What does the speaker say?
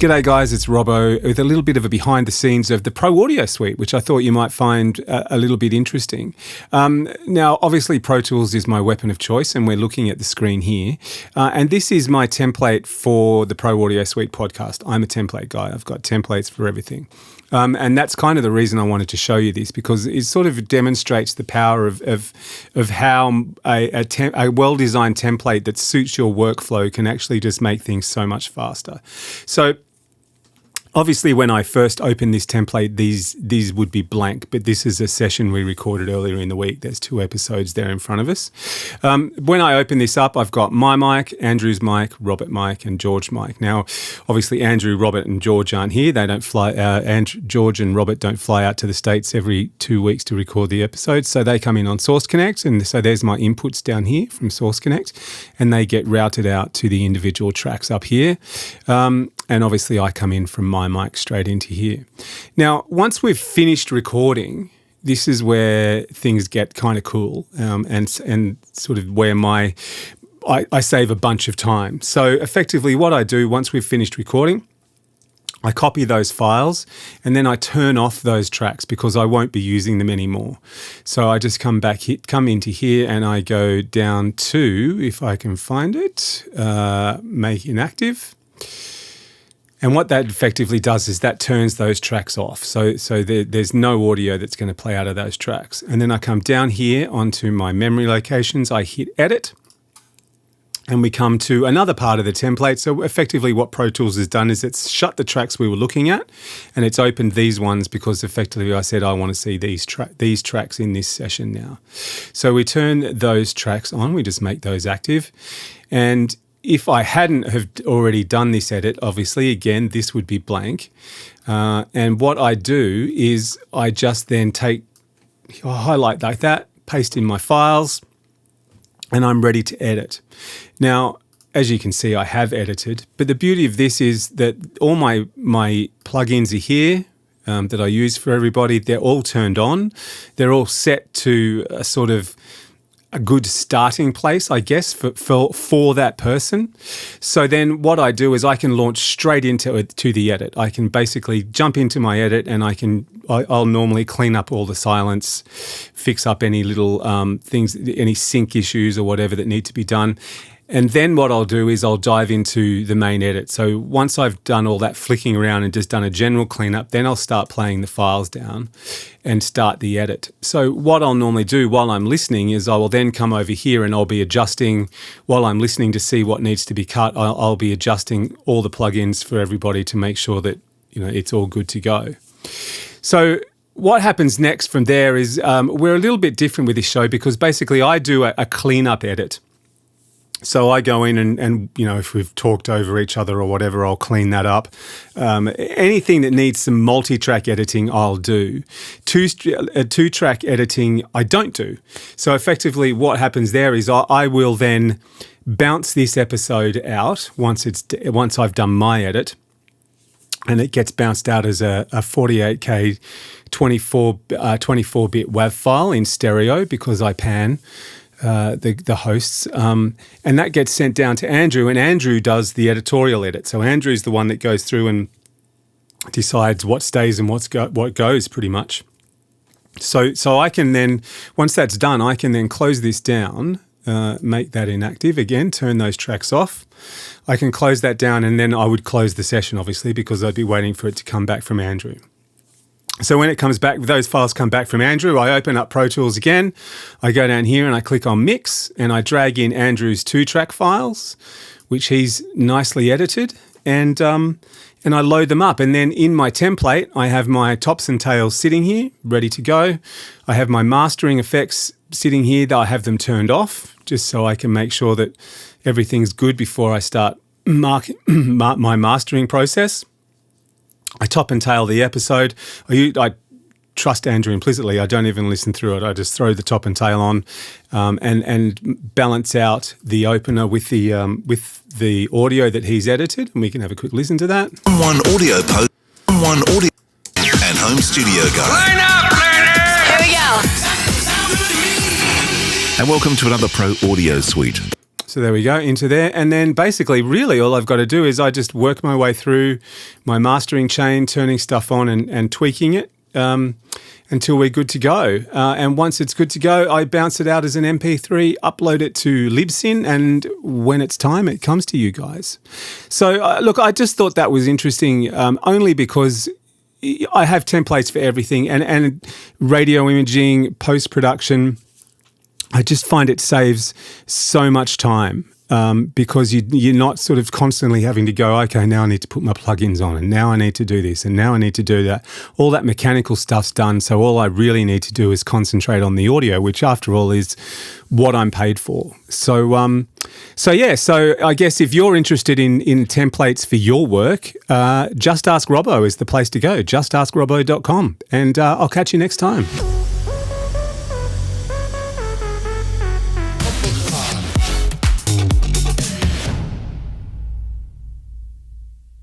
G'day guys, it's Robbo with a little bit of a behind the scenes of the Pro Audio Suite, which I thought you might find a little bit interesting. Now, obviously Pro Tools is my weapon of choice and we're looking at the screen here. And this is my template for the Pro Audio Suite podcast. I'm a template guy. I've got templates for everything. And that's kind of the reason I wanted to show you this, because it sort of demonstrates the power of how a well-designed template that suits your workflow can actually just make things so much faster. So obviously, when I first opened this template, these would be blank, but this is a session we recorded earlier in the week. There's 2 episodes there in front of us. When I open this up, I've got my mic, Andrew's mic, Robert mic, and George mic. Now, obviously, Andrew, Robert, and George aren't here. They don't fly. George and Robert don't fly out to the States every 2 weeks to record the episodes, so they come in on Source Connect, and so there's my inputs down here from Source Connect, and they get routed out to the individual tracks up here. And obviously I come in from my mic straight into here. Now, once we've finished recording, this is where things get kind of cool and sort of where I save a bunch of time. So effectively what I do once we've finished recording, I copy those files and then I turn off those tracks because I won't be using them anymore. So I just come into here and I go down to, if I can find it, make inactive. And what that effectively does is that turns those tracks off. So there's no audio that's going to play out of those tracks. And then I come down here onto my memory locations. I hit edit and we come to another part of the template. So effectively what Pro Tools has done is it's shut the tracks we were looking at and it's opened these ones because effectively I said I want to see these tracks in this session now. So we turn those tracks on. We just make those active. And if I hadn't have already done this edit, obviously, again, this would be blank. And what I do is I just then highlight like that, paste in my files, and I'm ready to edit. Now, as you can see, I have edited, but the beauty of this is that all my plugins are here that I use for everybody. They're all turned on. They're all set to a sort of a good starting place, I guess, for that person. So then what I do is I can launch straight into the edit. I can basically jump into my edit and I'll normally clean up all the silence, fix up any little things, any sync issues or whatever that need to be done. And then what I'll do is I'll dive into the main edit. So once I've done all that flicking around and just done a general cleanup, then I'll start playing the files down and start the edit. So what I'll normally do while I'm listening is I will then come over here and I'll be adjusting while I'm listening to see what needs to be cut. I'll be adjusting all the plugins for everybody to make sure that it's all good to go. So what happens next from there is we're a little bit different with this show because basically I do a cleanup edit. So I go in and if we've talked over each other or whatever, I'll clean that up. Anything that needs some multi-track editing, I'll do. Two-track editing, I don't do. So effectively what happens there is I will then bounce this episode out once I've done my edit, and it gets bounced out as a 48K 24-bit WAV file in stereo because I pan the hosts, and that gets sent down to Andrew, and Andrew does the editorial edit. So Andrew's the one that goes through and decides what stays and what goes, pretty much. So I can then, once that's done, I can then close this down, make that inactive again, turn those tracks off. I can close that down, and then I would close the session, obviously, because I'd be waiting for it to come back from Andrew. So when it comes back, those files come back from Andrew, I open up Pro Tools again. I go down here and I click on Mix and I drag in Andrew's 2-track files, which he's nicely edited, and I load them up. And then in my template, I have my tops and tails sitting here, ready to go. I have my mastering effects sitting here that I have them turned off, just so I can make sure that everything's good before I start my mastering process. I top and tail the episode. I trust Andrew implicitly. I don't even listen through it. I just throw the top and tail on, and balance out the opener with the audio that he's edited, and we can have a quick listen to that. One audio and home studio guy. Line up, learner! Here we go. And welcome to another Pro Audio Suite. So there we go, into there. And then basically, really, all I've got to do is I just work my way through my mastering chain, turning stuff on and tweaking it until we're good to go. And once it's good to go, I bounce it out as an MP3, upload it to Libsyn, and when it's time, it comes to you guys. So look, I just thought that was interesting, only because I have templates for everything, and radio imaging, post-production. I just find it saves so much time because you're not sort of constantly having to go, okay, now I need to put my plugins on, and now I need to do this, and now I need to do that. All that mechanical stuff's done, so all I really need to do is concentrate on the audio, which after all is what I'm paid for. So I guess if you're interested in templates for your work, Just Ask Robbo is the place to go, justaskrobbo.com, and I'll catch you next time.